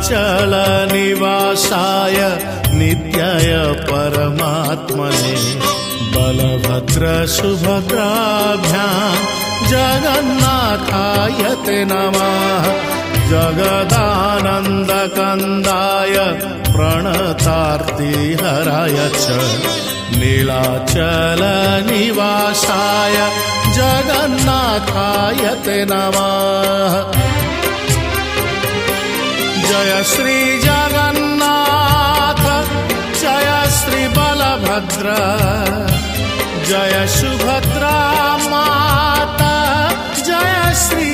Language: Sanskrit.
नीलाचलनिवासाय नित्याय परमात्मने बलभद्र सुभद्राभ्यां जगन्नाथाय ते नमः। जगदानन्दकन्दाय प्रणतार्तिहराय च नीलाचलनिवासाय जगन्नाथाय ते नमः। जय श्री जगन्नाथ जय श्री बलभद्र जय सुभद्रा माता जय श्री